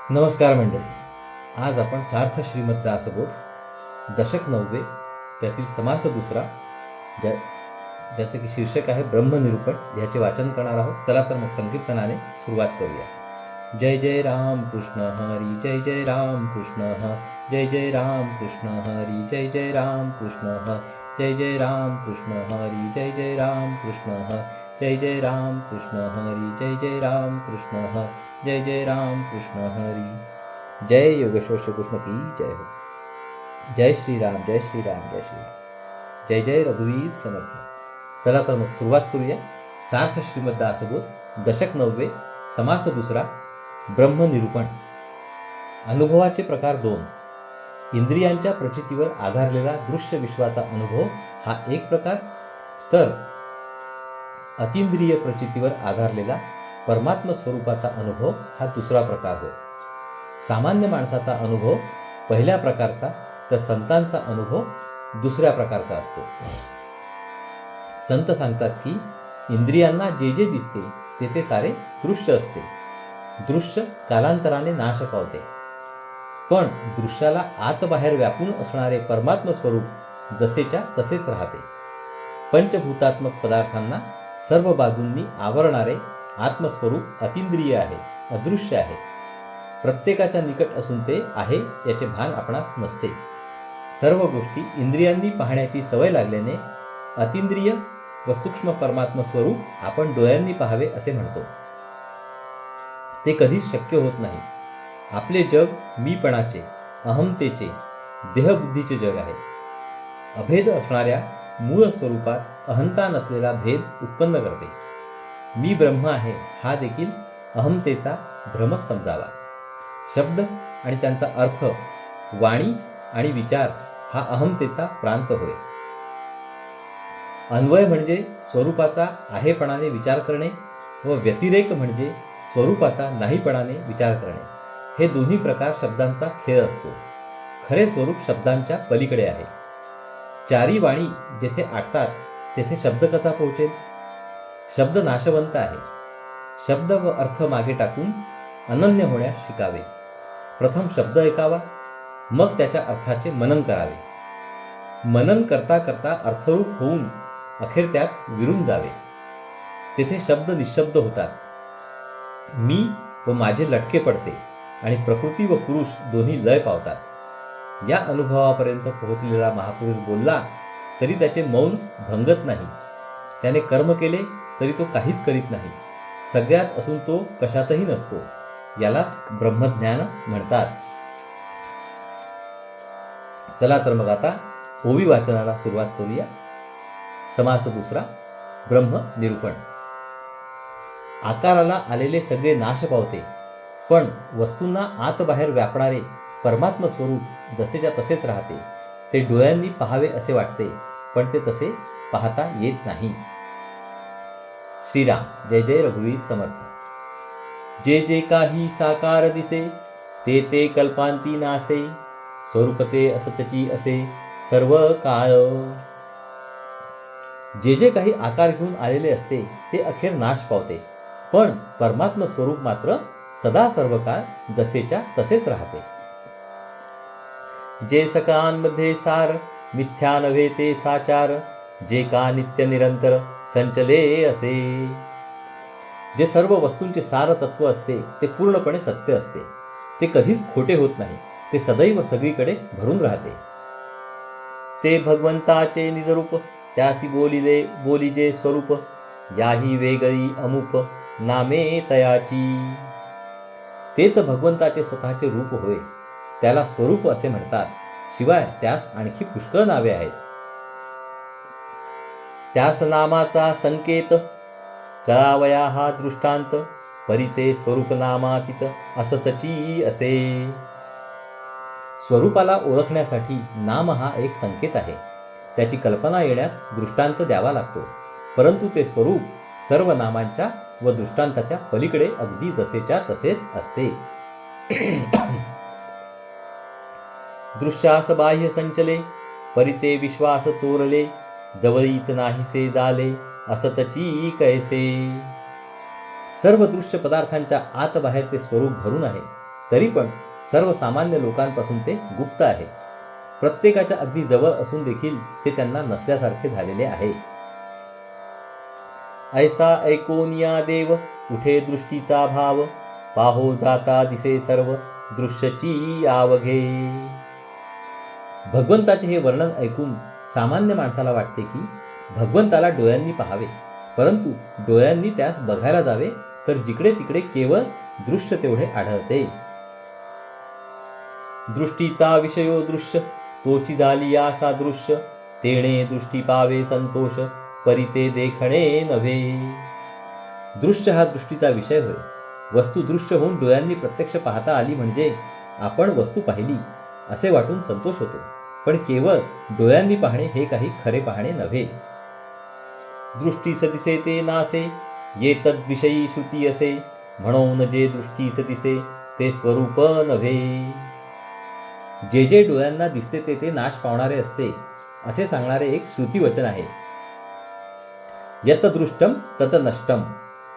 नमस्कार मंडळी. आज आपण सार्थ श्रीमद दासबोध दशक 9 त्यातील समास दुसरा ज्याचे की शीर्षक आहे ब्रह्मनिरूपण ह्याचे वाचन करणार आहोत. चला तर मग संकीर्तनाने सुरुवात करूया. जय जय राम कृष्ण हरी, जय जय राम कृष्ण जय जय राम कृष्ण हरी, जय जय राम कृष्ण जय जय राम कृष्ण हरी, जय जय राम कृष्ण जय जय राम कृष्ण हरी, जय जय राम कृष्ण जय जय राम कृष्ण हरी. जय योगेश्वर श्री कृष्ण की जय हो. जय श्रीराम, जय श्रीराम, जय श्रीराम. जय जय रघुवीर समर्थ. चला तर मग सुरुवात करूया. सार्थ श्रीमद दासबोध दशक 9 समास दुसरा ब्रह्मनिरूपण. अनुभवाचे प्रकार 2. इंद्रियांच्या प्रचितीवर आधारलेला दृश्य विश्वाचा अनुभव हा एक प्रकार, तर अतींद्रिय प्रचितीवर आधारलेला परमात्म स्वरूपाचा अनुभव हा दुसरा प्रकार होय. सामान्य माणसाचा अनुभव पहिल्या प्रकारचा, तर संतांचा अनुभव दुसऱ्या प्रकारचा असतो. संत सांगतात की इंद्रियांना जे जे दिसते ते ते सारे दृश्य असते. दृश्य कालांतराने नाश पावते, पण दृश्याला आत बाहेर व्यापून असणारे परमात्म स्वरूप जसेच्या तसेच राहते. पंचभूतात्मक पदार्थांना सर्व बाजूंनी आवरणारे आत्मस्वरूप अतींद्रिय आहे, अदृश्य आहे. प्रत्येकाच्या निकट असून ते आहे याचे भान आपणास नसते. सर्व गोष्टी इंद्रियांनी पाहण्याची सवय लागल्याने अतींद्रिय व सूक्ष्म परमात्म स्वरूप आपण डोळ्यांनी पाहावे असे म्हणतो. ते कधीच शक्य होत नाही. आपले जग मीपणाचे, अहमतेचे, देहबुद्धीचे जग आहे. अभेद असणाऱ्या मूळ स्वरूपात अहंता नसलेला भेद उत्पन्न करते. मी ब्रह्म आहे हा देखील अहमतेचा भ्रमच समजावा. शब्द आणि त्यांचा अर्थ, वाणी आणि विचार हा अहमतेचा प्रांत होय. अन्वय म्हणजे स्वरूपाचा आहेपणाने विचार करणे व व्यतिरेक म्हणजे स्वरूपाचा नाहीपणाने विचार करणे. हे दोन्ही प्रकार शब्दांचा खेळ असतो. खरे स्वरूप शब्दांच्या पलीकडे आहे. चारी वाणी जेथे आटतात तेथे शब्द कसा पोहोचेल? शब्द नाशवंत आहे. शब्द व अर्थ मागे टाकून अनन्य होण्यास शिकावे. प्रथम शब्द ऐकावा, मग त्याच्या अर्थाचे मनन करावे. मनन करता करता अर्थरूप होऊन अखेर त्यात विरून जावे. तेथे शब्द निशब्द होतात. मी व माझे लटके पडते आणि प्रकृती व पुरुष दोन्ही लय पावतात. या अनुभवापर्यंत पोहोचलेला महापुरुष बोलला तरी त्याचे मौन भंगत नाही. त्याने कर्म केले तरी तो काहीच करीत नाही. सगळ्यात असून तो कशातही नसतो. यालाच ब्रह्मज्ञान म्हणतात. चला तर मग आता ओवी वाचनाला सुरुवात करूया. समास दुसरा ब्रह्मनिरूपण. आकाराला आलेले सगळे नाश पावते, पण वस्तूंना आत बाहेर व्यापणारे परमात्म स्वरूप जसेच्या तसेच राहते. ते डोळ्यांनी पाहावे असे वाटते, पण ते तसे पाहता येत नाही. श्रीराम, जय जय रघुवीर समर्थ. जे जे काही साकार दिसे ते ते कल्पांती नासे. स्वरूप ते असतची असे सर्व काळ. जे जे काही आकार घेऊन आलेले असते ते अखेर नाश पावते, पण परमात्म स्वरूप मात्र सदा सर्व काळ जसेच्या तसेच राहते. जे सकळांमध्ये सार मिथ्या नव्हे ते साचार. जे का नित्य निरंतर संचले असे. जे सर्व वस्तूंचे सार तत्व असते ते पूर्णपणे सत्य असते. ते कधीच खोटे होत नाही. ते सदैव सगळीकडे भरून राहते. ते भगवंताचे निजरूप त्यासी बोलिजे स्वरूप. याही वेगळी अमुप नामे तयाची. तेच भगवंताचे स्वतःचे रूप होय. त्याला स्वरूप असे म्हणतात. शिवाय त्यास आणखी पुष्कळ नावे आहेत. त्यास नामाचा संकेत कळावया हा दृष्टांत. परिते स्वरूप नामातीत असतची असे. स्वरूपाला ओळखण्यासाठी नाम हा एक संकेत आहे. त्याची कल्पना येण्यास दृष्टांत द्यावा लागतो, परंतु ते स्वरूप सर्व नामांच्या व दृष्टांताच्या पलीकडे अगदी जसेच्या तसेच असते. दृश्यास बाह्य संचले परिते विश्वास चोरले. जवळीच नाहीसे झाले असतची कैसे. सर्व दृश्य पदार्थांच्या आत बाहेर ते स्वरूप भरून आहे. तरी पण सर्वसामान्य लोकांपासून ते गुप्त आहे. प्रत्येकाच्या अगदी जवळ असून देखील ते त्यांना नसल्यासारखे झालेले आहे. ऐसा ऐकोनिया देव उठे दृष्टीचा भाव, पाहो जाता दिसे सर्व दृश्यची आवघे. भगवंताचे हे वर्णन ऐकून सामान्य माणसाला वाटते की भगवंताला डोळ्यांनी पाहावे, परंतु डोळ्यांनी त्यास बघायला जावे तर जिकडे तिकडे केवळ दृश्य तेवढे आढळते. दृष्टीचा विषयो दृश्य तोची झाली आसा दृश्य, तेणे दृष्टी पावे संतोष परिते देखणे नव्हे. दृश्य हा दृष्टीचा विषय होय. वस्तू दृश्य होऊन डोळ्यांनी प्रत्यक्ष पाहता आली म्हणजे आपण वस्तू पाहिली असे वाटून संतोष होतो, पण केवळ डोळ्यांनी पाहणे हे काही खरे पाहणे नव्हे. दृष्टीस दिसे ते नासे ये तद्विषयी श्रुती असे, म्हणून जे दृष्टीस दिसे ते स्वरूप नव्हे. जे जे डोळ्यांना दिसते ते ते नाश पावणारे असते असे सांगणारे एक श्रुतिवचन आहे. यत दृष्टम तत नष्टम,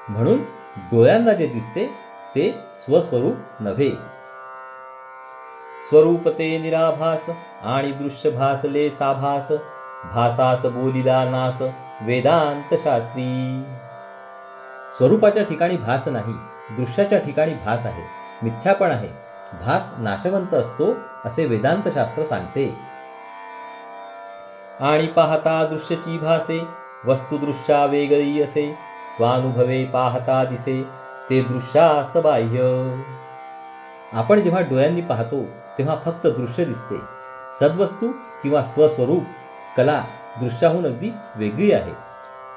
म्हणून डोळ्यांना जे दिसते ते स्वस्वरूप नव्हे. स्वरूप ते निराभास आणि दृश्य भासले साभास, भासास बोलिला नास वेदांत शास्त्री. स्वरूपाच्या ठिकाणी भास नाही, दृश्याच्या ठिकाणी भास आहे, मिथ्यापण आहे. भास नाशवंत असतो असे वेदांत शास्त्र सांगते. आणि पाहता दृश्यची भासे वस्तू दृश्या वेगळी असे, स्वानुभवे पाहता दिसे ते दृश्यास बाह्य. आपण जेव्हा डोळ्यांनी पाहतो तेव्हा फक्त दृश्य दिसते. सद्वस्तू किंवा स्वस्वरूप कला दृश्याहून अगदी वेगळी आहे.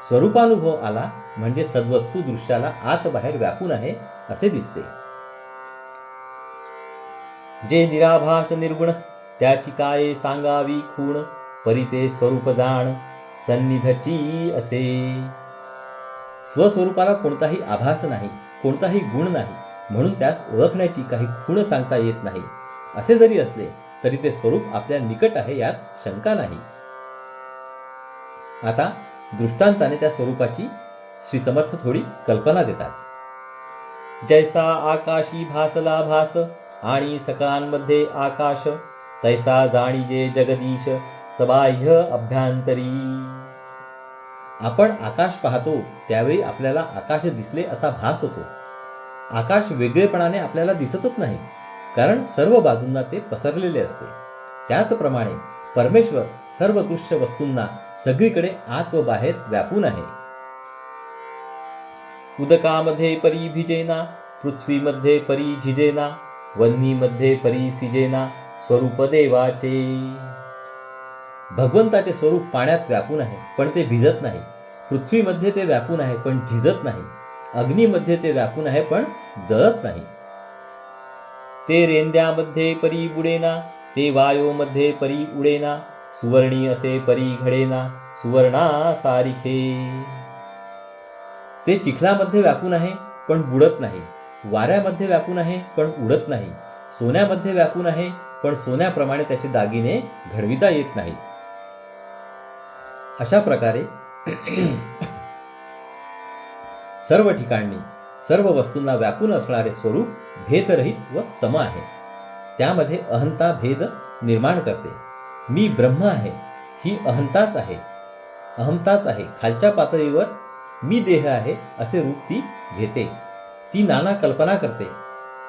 स्वरूपानुभव आला म्हणजे सद्वस्तू दृश्याला आत बाहेर व्यापून आहे असे दिसते. जे निराभास निर्गुण त्याची काय सांगावी खूण, परिते स्वरूप जाण सन्निधची असे. स्वस्वरूपाला कोणताही आभास नाही, कोणताही गुण नाही, म्हणून त्यास ओळखण्याची काही खूण सांगता येत नाही. असे जरी असले तरी ते स्वरूप आपल्या निकट आहे यात शंका नाही. आता दृष्टांताने त्या स्वरूपाची श्री समर्थ थोडी कल्पना देतात. जैसा आकाशी भासला भास आणि सकळांमध्ये आकाश, तैसा जाणीजे जगदीश सबाह्य अभ्यांतरी. आपण आकाश पाहतो त्यावेळी आपल्याला आकाश दिसले असा भास होतो. आकाश वेगळेपणाने आपल्याला दिसतच नाही, कारण सर्व बाजूंना ते पसरलेले असते. त्याचप्रमाणे परमेश्वर सर्व दृश्य वस्तूंना सगळीकडे आत व बाहेर व्यापून आहे. उदकामध्ये परी भिजेना, पृथ्वीमध्ये परी झिजेना, वन्नीमध्ये परी सिजेना स्वरूप देवाचे. भगवंताचे स्वरूप पाण्यात व्यापून आहे पण ते भिजत नाही. पृथ्वीमध्ये ते व्यापून आहे पण झिजत नाही. अग्नीमध्ये ते व्यापून आहे पण जळत नाही. ते रेंद्यामध्ये परी बुडेना, ते वायोमध्ये परी उडेना, सुवर्णी असे परी घडेना सुवर्णा सारिखे. ते चिखलामध्ये व्यापून आहे पण बुडत नाही. वाऱ्यामध्ये व्यापून आहे पण उडत नाही. सोन्यामध्ये व्यापून आहे पण सोन्याप्रमाणे त्याचे दागिने घडविता येत नाहीत. अशा प्रकारे सर्व ठिकाणी सर्व वस्तूंना व्यापून असणारे स्वरूप भेदरहित व सम आहे. त्यामध्ये अहंता भेद निर्माण करते. मी ब्रह्म आहे ही अहंताच आहे, अहंताच आहे. खालच्या पातळीवर मी देह आहे असे रूप ती घेते. ती नाना कल्पना करते,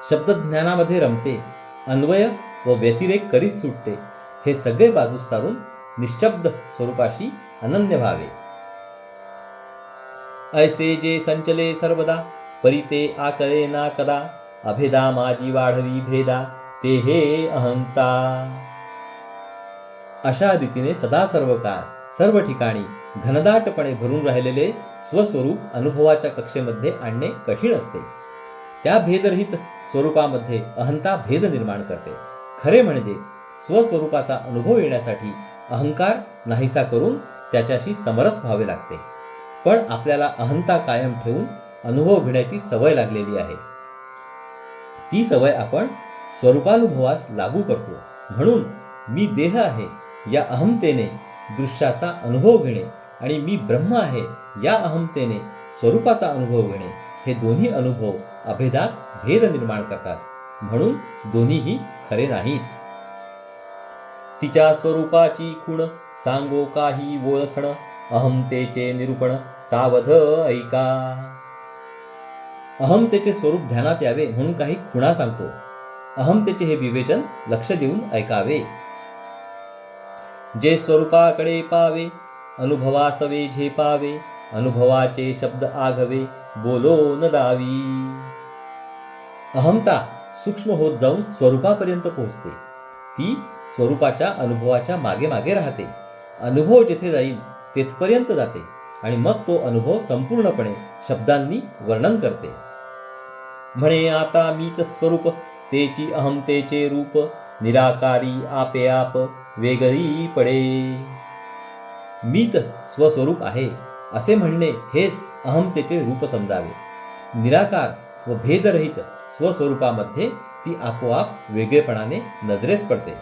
शब्दज्ञानामध्ये रमते, अन्वय व व्यतिरेक करीत सुटते. हे सगळे बाजूस सारून निश्शब्द स्वरूपाशी अनन्य व्हावे. ऐसे जे संचले सर्वदा, परिते आकळे ना कदा, अभेदा माझी वाढवी भेदा ते हे अहंता. अशा रीतीने सदा सर्व काळ सर्व ठिकाणी घनदाटपणे भरून राहिलेले स्वस्वरूप अनुभवाच्या कक्षेमध्ये आणणे कठीण असते. त्या भेदरहित स्वरूपामध्ये अहंता भेद निर्माण करते. खरे म्हणजे स्वस्वरूपाचा अनुभव येण्यासाठी अहंकार नाहीसा करून त्याच्याशी समरस व्हावे लागते. पण आपल्याला अहंता कायम ठेवून अनुभव घेण्याची सवय लागलेली आहे. ती सवय आपण स्वरूपानुभवास लागू करतो. म्हणून मी देह आहे या अहमतेने दृश्याचा अनुभव घेणे आणि मी ब्रह्म आहे या अहमतेने स्वरूपाचा अनुभव घेणे, हे दोन्ही अनुभव अभेदात भेद निर्माण करतात. म्हणून दोन्हीही खरे नाहीत. तिच्या स्वरूपाची खूण सांगो काही ओळखण, अहमतेचे निरूपण सावध ऐका. अहमतेचे स्वरूप ध्यानात यावे म्हणून काही खुणा सांगतो. अहमतेचे हे विवेचन लक्ष देऊन ऐकावे. जे स्वरूपाकडे पावे अनुभवासवे झेपावे, अनुभवाचे शब्द आघवे बोलो न दावी. अहमता सूक्ष्म होत जाऊन स्वरूपापर्यंत पोहोचते. ती स्वरूपाच्या अनुभवाच्या मागे मागे राहते. अनुभव जेथे जाईल तेथपर्यंत जाते आणि मग तो अनुभव संपूर्णपणे शब्दांनी वर्णन करते. म्हणे आता मीच स्वरूप तेची अहमतेचे रूप, निराकारी आपे आप वेगळी पडे. मीच स्वस्वरूप आहे असे म्हणणे हेच अहमतेचे रूप समजावे. निराकार व भेदरहित स्वस्वरूपामध्ये ती आपोआप वेगळेपणाने नजरेस पडते.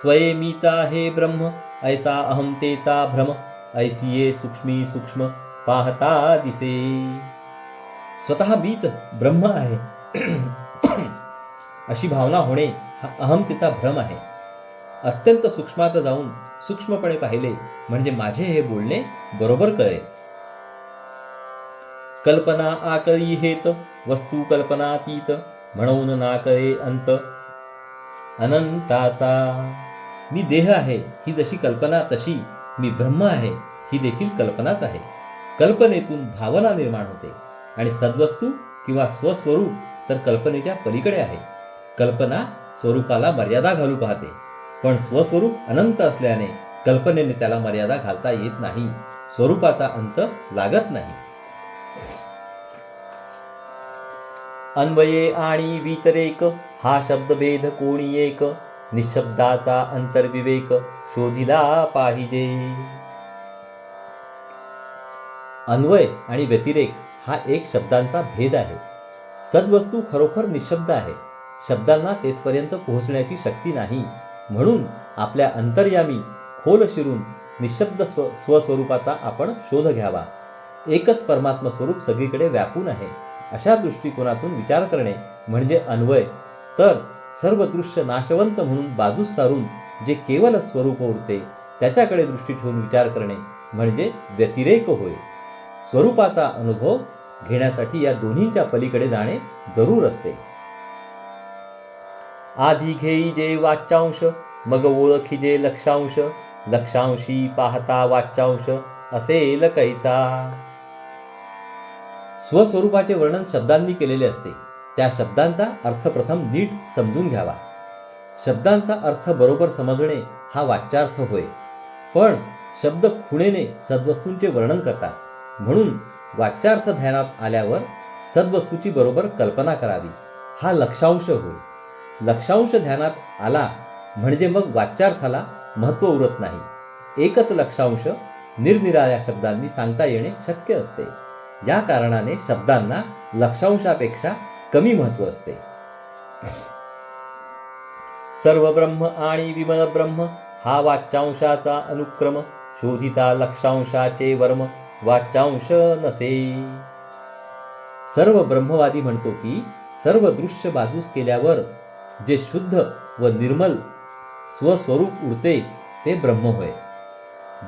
स्वये मीचा हे ब्रह्म ऐसा अहमतेचा भ्रम, ऐसिये सूक्ष्मी सूक्ष्म पाहता दिसे. स्वतः मीच ब्रह्म आहे अशी भावना होणे हा अहमतेचा भ्रम आहे. अत्यंत सूक्ष्मात जाऊन सूक्ष्मपणे पाहिले म्हणजे माझे हे बोलणे बरोबर कळेल. कल्पना आकळी हेत वस्तू कल्पनातीत, म्हणून नाकळे अंत अनंताचा. मी देह आहे ही जशी कल्पना तशी मी ब्रह्म आहे ही देखील कल्पनाच आहे. कल्पनेतून भावना निर्माण होते आणि सद्वस्तू किंवा स्वस्वरूप तर कल्पनेच्या पलीकडे आहे. कल्पना स्वरूपाला मर्यादा घालू पाहते, पण स्वस्वरूप अनंत असल्याने कल्पनेने त्याला मर्यादा घालता येत नाही. स्वरूपाचा अंत लागत नाही. अन्वये आणि वितरेक हा शब्दभेद कोणी एक, निशब्दाचा अंतर्विवेक शोधिला पाहिजे. अन्वय आणि व्यतिरेक हा एक शब्दांचा भेद आहे. सद्वस्तू खरोखर निशब्द आहे. शब्दांना तेथपर्यंत पोहोचण्याची शक्ती नाही. म्हणून आपल्या अंतर्यामी खोल शिरून निशब्द स्वस्वरूपाचा आपण शोध घ्यावा. एकच परमात्मा स्वरूप सगळीकडे व्यापून आहे अशा दृष्टिकोनातून विचार करणे म्हणजे अन्वय. तर सर्व दृश्य नाशवंत म्हणून बाजूस सारून जे केवल स्वरूप उरते त्याच्याकडे दृष्टी ठेवून विचार करणे म्हणजे व्यतिरेक होय. स्वरूपाचा अनुभव घेण्यासाठी या दोन्हींच्या पलीकडे जाणे जरूर असते. आधी घेई जे वाच्यांश मग ओळखी जे लक्षांश, लक्षांशी पाहता वाच्यांश असेल कैचा. स्वस्वरूपाचे वर्णन शब्दांनी केलेले असते. त्या शब्दांचा अर्थ प्रथम नीट समजून घ्यावा. शब्दांचा अर्थ बरोबर समजणे हा वाच्यार्थ होय. पण शब्द खुणेने सद्वस्तूंचे वर्णन करतात. म्हणून वाच्यार्थ ध्यानात आल्यावर सद्वस्तूची बरोबर कल्पना करावी हा लक्षांश होय. लक्षांश ध्यानात आला म्हणजे मग वाच्यार्थाला महत्त्व उरत नाही. एकच लक्षांश निरनिराळ्या शब्दांनी सांगता येणे शक्य असते. या कारणाने शब्दांना लक्षांशापेक्षा कमी महत्त्व असते. सर्व ब्रह्म आणि विमल ब्रह्म हा वाच्यांशाचा अनुक्रम, शोधिता लक्षांशाचे वर्म वाच्यांश नसे. सर्व ब्रह्मवादी म्हणतो की सर्व दृश्य बाजूस केल्यावर जे शुद्ध व निर्मल स्वस्वरूप उरते ते ब्रह्म होय.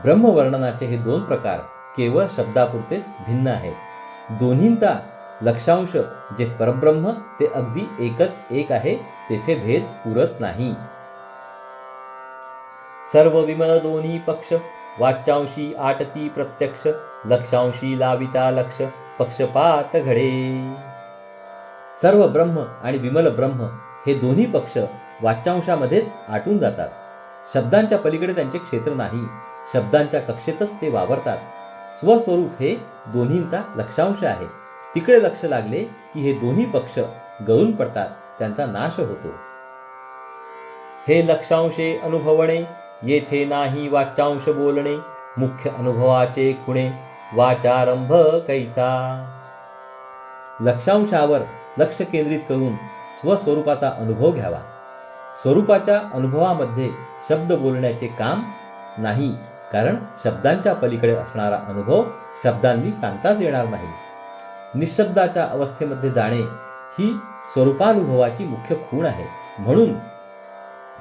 ब्रह्मवर्णनाचे हे दोन प्रकार केवळ शब्दापुरतेच भिन्न आहेत. दोन्हींचा लक्षांश जे परब्रह्म ते अगदी एकच एक आहे. तेथे भेद पुरत नाही. सर्व विमल दोन्ही पक्ष, वाच्यांशी आटती प्रत्यक्ष, लक्षांशी लाविता लक्ष पक्षपात घडे. सर्व ब्रह्म आणि विमल ब्रह्म हे दोन्ही पक्ष वाच्यांशामध्येच आटून जातात. शब्दांच्या पलीकडे त्यांचे क्षेत्र नाही. शब्दांच्या कक्षेतच ते वावरतात. स्वस्वरूप हे दोन्हींचा लक्षांश आहे. तिकडे लक्ष लागले की हे दोन्ही पक्ष गळून पडतात, त्यांचा नाश होतो. हे लक्षांशे अनुभवणे येथे नाही वाच्यांश बोलणे, मुख्य अनुभवाचे खुणे वाचारंभ कैचा. लक्षांशावर लक्ष केंद्रित करून स्वस्वरूपाचा अनुभव घ्यावा. स्वरूपाच्या अनुभवामध्ये शब्द बोलण्याचे काम नाही, कारण शब्दांच्या पलीकडे असणारा अनुभव शब्दांनी सांगताच येणार नाही. निशब्दाच्या अवस्थेमध्ये जाणे ही स्वरूपानुभवाची मुख्य खूण आहे. म्हणून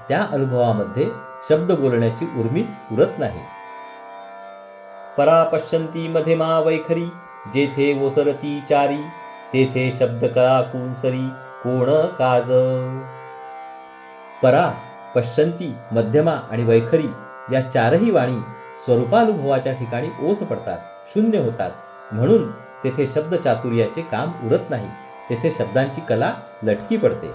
त्या अनुभवामध्ये शब्द बोलण्याची उर्मीच उरत नाही. परा पश्यंती मध्यमा वैखरी, जेथे ओसरती चारी, तेथे शब्द कळा कुंसरी, कोण काज. परा, पश्यंती, मध्यमा आणि वैखरी या चारही वाणी स्वरूपानुभवाच्या ठिकाणी ओस पडतात, शून्य होतात. म्हणून तेथे शब्द चातुर्याचे काम उरत नाही. तेथे शब्दांची कला लटकी पडते.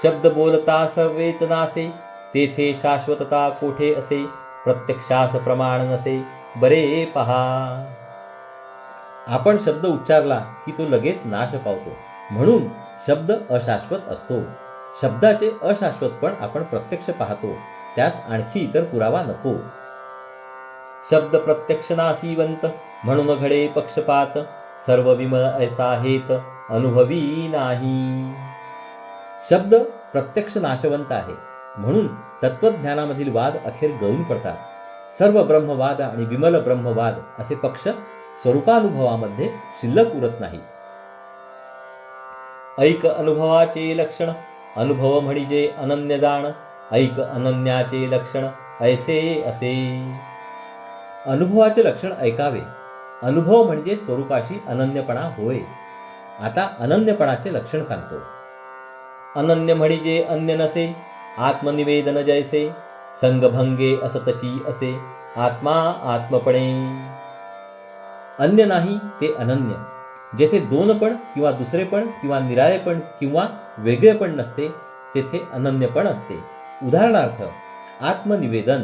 शब्द बोलता सर्वेच नासे, तेथे शाश्वतता कोठे असे, प्रत्यक्षास प्रमाण नसे, बरे पहा. आपण शब्द उच्चारला की तो लगेच नाश पावतो. म्हणून शब्द अशाश्वत असतो. शब्दाचे अशाश्वतपण आपण प्रत्यक्ष पाहतो. त्यास आणखी इतर पुरावा नको. शब्द प्रत्यक्ष नासीवंत, म्हणून घडे पक्षपात, सर्व विमल ऐसा हेत, अनुभवी नाही. शब्द प्रत्यक्ष नाशवंत आहे, म्हणून तत्वज्ञानामधील वाद अखेर गळून पडतात. सर्व ब्रह्मवाद आणि विमल ब्रह्मवाद असे पक्ष स्वरूपानुभवामध्ये शिल्लक उरत नाहीत. ऐक अनुभवाचे लक्षण, अनुभव म्हणजे अनन्य जाण, ऐक अनन्याचे लक्षण, ऐसे असे. अनुभवाचे लक्षण ऐकावे. अनुभव म्हणजे स्वरूपाशी अनन्यपणा होय. आता अनन्यपणाचे लक्षण सांगतो. अनन्य म्हणजे अन्य नसे, आत्मनिवेदन जैसे, संगभंगे असतची असे, आत्मा आत्मपणे. अन्य नाही ते अनन्य. जेथे दोनपण किंवा दुसरेपण किंवा निराळेपण किंवा वेगळेपण नसते, तेथे अनन्यपण असते. उदाहरणार्थ, आत्मनिवेदन.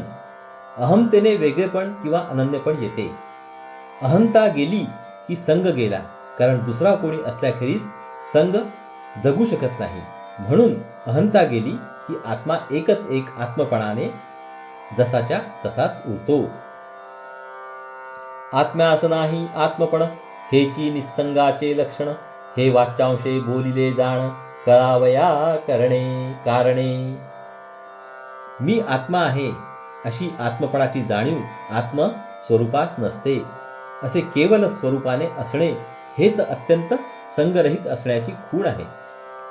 अहमतेने वेगळेपण किंवा अनन्यपण येते. अहंता गेली की संग गेला, कारण दुसरा कोणी असल्याखेरीज संग जगू शकत नाही. म्हणून अहंता गेली की आत्मा एकच एक आत्मपणाने जसाच्या तसाच उरतो. आत्म्यास नाही आत्मपण, हेची निसंगाचे लक्षण, हे वाच्यांशे बोलिले जाण, कळावया कारणे. मी आत्मा आहे अशी आत्मपणाची जाणीव आत्म स्वरूपास नसते. असे केवल स्वरूपाने असणे हेच अत्यंत संगरहित असण्याची खूण आहे.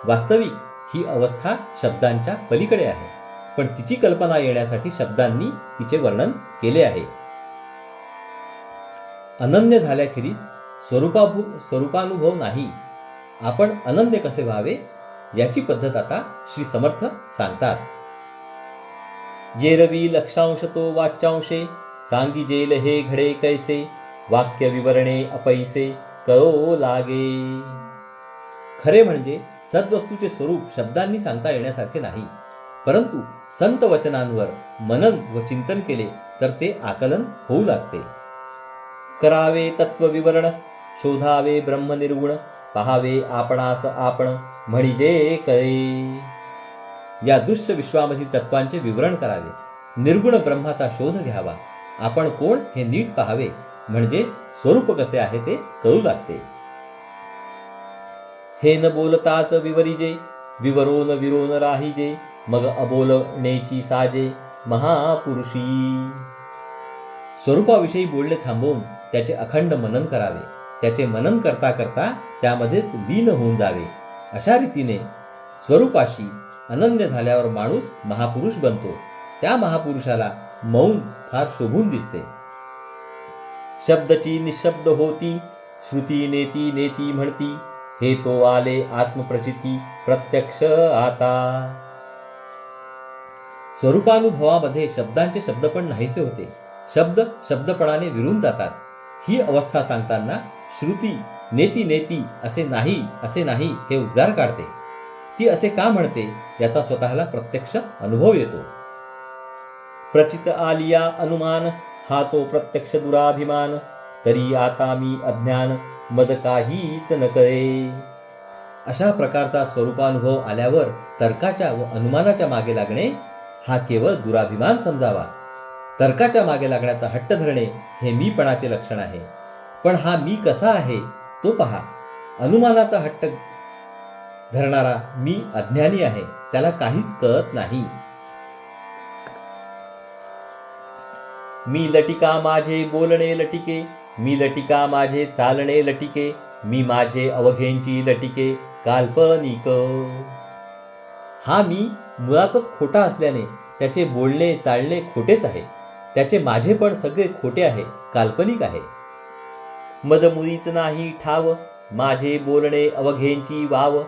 वास्तविक ही अवस्था शब्दांच्या पलीकडे आहे, पण तिची कल्पना येण्यासाठी शब्दांनी तिचे वर्णन केले आहे. अनन्य झाल्याखेरीज स्वरूपानुभव नाही. आपण अनन्य कसे व्हावे याची पद्धत आता श्री समर्थ सांगतात. येरवी लक्षांश तो वाच्यांशे, सांगिजेल हे घडे कैसे, वाक्य विवरणे अपैसे, कळो लागे. खरे म्हणजे सद्वस्तूचे स्वरूप शब्दांनी सांगता येण्यासारखे नाही, परंतु संत वचनांवर मनन व चिंतन केले तर ते आकलन होऊ लागते. करावे तत्वविवरण, शोधावे ब्रह्मनिर्गुण, पहावे आपणास आपण, म्हणजे कळे. या दृश्य विश्वामधील तत्वांचे विवरण करावे. निर्गुण ब्रह्माचा शोध घ्यावा. आपण कोण हे नीट पाहावे, म्हणजे स्वरूप कसे आहे ते कळू लागते. हे न बोलताच विवरिजे, विवरोन विरोन राहिजे, मग अबोलणेची साजे, महापुरुषी. स्वरूपाविषयी बोलणे थांबवून त्याचे अखंड मनन करावे. त्याचे मनन करता करता त्यामध्येच लीन होऊन जावे. अशा रीतीने स्वरूपाशी अनन्य झाल्यावर माणूस महापुरुष बनतो. त्या महापुरुषाला मौन फार शोभून दिसते. शब्दची निशब्द होती, श्रुती नेती नेती म्हणती, हे तो आले आत्मप्रचिती, प्रत्यक्ष आता. स्वरूपानुभवामध्ये शब्दांचे शब्दपण नाहीसे होते. शब्द शब्दपणाने विरून जातात. ही अवस्था सांगताना श्रुती नेती नेती असे नाही हे उद्गार काढते. ती असे का म्हणते याचा स्वतःला प्रत्यक्ष अनुभव येतो. प्रचित आलिया अनुमान, हा तो प्रत्यक्ष दुराभिमान, तरी आता मी अज्ञान, मज काहीच न कळे. अशा प्रकारचा स्वरूपानुभव आल्यावर तर्काच्या व अनुमानाच्या मागे लागणे हा केवळ दुराभिमान समजावा. तर्काच्या मागे लागण्याचा हट्ट धरणे हे मीपणाचे लक्षण आहे. पण हा मी कसा आहे तो पहा. अनुमानाचा हट्ट धरणारा मी अज्ञानी आहे, त्याला काहीच कळत नाही. मी लटिका माझे बोलणे लटिके, मी लटिका माझे चालणे लटिके, मी माझे अवघेंची लटिके काल्पनिक. हा मी मुळातच खोटा असल्याने त्याचे बोलणे चालणे खोटेच आहे. त्याचे माझेपण सगळे खोटे आहे, काल्पनिक आहे. मज मुळीच नाही ठाव, माझे बोलणे अवघेंची वाव.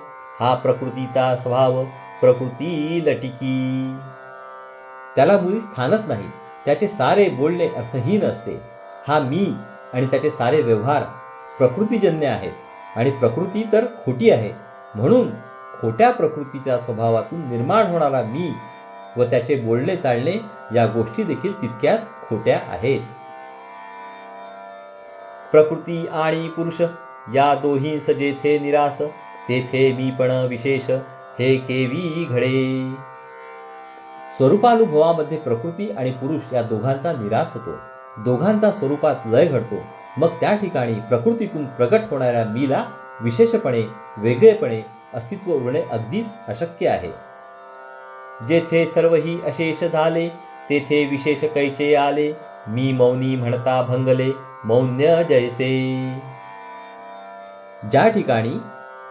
हा प्रकृतीचा स्वभाव, प्रकृती लटिकी. त्याला मुळी स्थानच नाही. त्याचे सारे बोलणे अर्थहीन असते. हा मी आणि त्याचे सारे व्यवहार प्रकृतीजन्य आहेत आणि प्रकृती तर खोटी आहे. म्हणून खोट्या प्रकृतीच्या स्वभावातून निर्माण होणारा मी व त्याचे बोलणे चालणे या गोष्टी देखील तितक्याच खोट्या आहेत. प्रकृती आणि पुरुष या दोहींस जेथे निरास, तेथे मी पण विशेष हे केवी घडे. स्वरूपानुभवामध्ये प्रकृती आणि पुरुष या दोघांचा निराश होतो. दोघांचा स्वरूपात लय घडतो. मग त्या ठिकाणी प्रकृतीतून प्रगट होणाऱ्या मीला विशेषपणे वेगळेपणे अस्तित्व उरणे अगदीच अशक्य आहे. जेथे सर्वही अशेष झाले, तेथे विशेष कैचे आले. मी मौनी म्हणता भंगले, मौन्य जैसे. ज्या ठिकाणी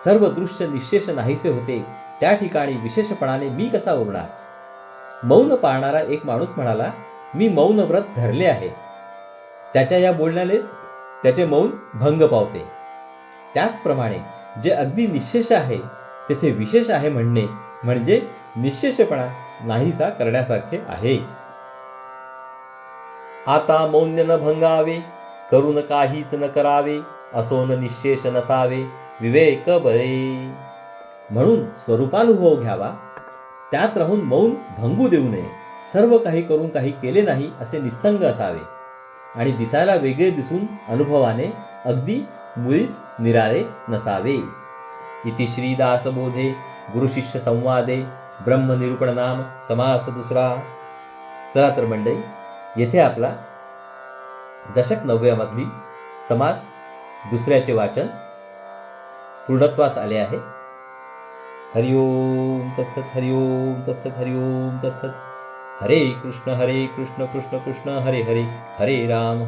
सर्व दृश्य निशेष नाहीसे होते, त्या ठिकाणी विशेषपणाने मी कसा उरणार. मौन पाळणारा एक माणूस म्हणाला, मी मौन व्रत धरले आहे. त्याच्या या बोलण्यानेच त्याचे मौन भंग पावते. त्याचप्रमाणे जे अगदी निशेष आहे तेथे विशेष आहे म्हणणे म्हणजे निशेषपणा नाहीसा करण्यासारखे आहे. आता मौन्य न भंगावे, करून काहीच न करावे. असोन निशेष नसावे, विवेक बळे. म्हणून स्वरूपानुभव घ्यावा, त्यात राहून मौन भंगू देऊ नये. सर्व काही करून काही केले नाही असे निस्संग असावे आणि दिसायला वेगळे दिसून अनुभवाने अगदी मुळीच निराळे नसावे. इति श्रीदासबोधे गुरुशिष्य संवादे ब्रह्मनिरूपण नाम समास दुसरा. चला तर मंडळी, येथे आपला दशक 9व्या मधली समास दुसऱ्याचे वाचन पूर्णत्वास आले आहे. हरिओम तत्सत, हरिओम तत्सत, हरिओम तत्सत. हरे कृष्ण कृष्ण कृष्ण हरे हरे, हरे राम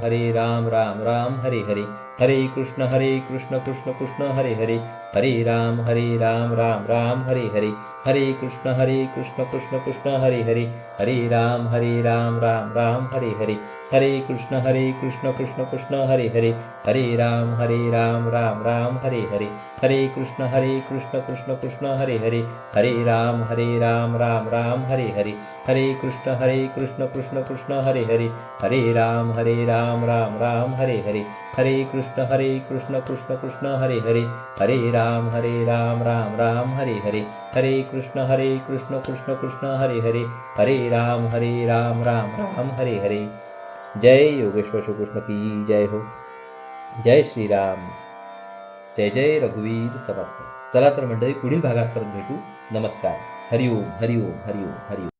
राम राम हरे हरे. हरे कृष्ण कृष्ण कृष्ण हरे हरे, हरे राम राम राम हरे हरे. हरे कृष्ण कृष्ण कृष्ण हरे हरे, हरे राम राम राम हरे हरे. हरे कृष्ण कृष्ण कृष्ण हरे हरे, हरे राम राम राम हरे हरे. हरे कृष्ण कृष्ण कृष्ण हरे हरे, हरे राम राम राम हरे हरे. हरे कृष्ण कृष्ण कृष्ण हरे हरे, हरे राम राम राम हरे हरे. हरे कृष्ण कृष्ण कृष्ण हरे हरे, हरे राम राम राम हरे हरे. हरे कृष्ण कृष्ण कृष्ण हरे हरे, हरे राम राम राम हरे हरे. जय योगेश्वर श्री कृष्ण की जय हो. जय श्रीराम. जय जय रघुवीर समर्थ. चला तर मंडळी, पुढील भागात परत भेटू. नमस्कार. हरिओम हरिओम हरिओम हरिओम.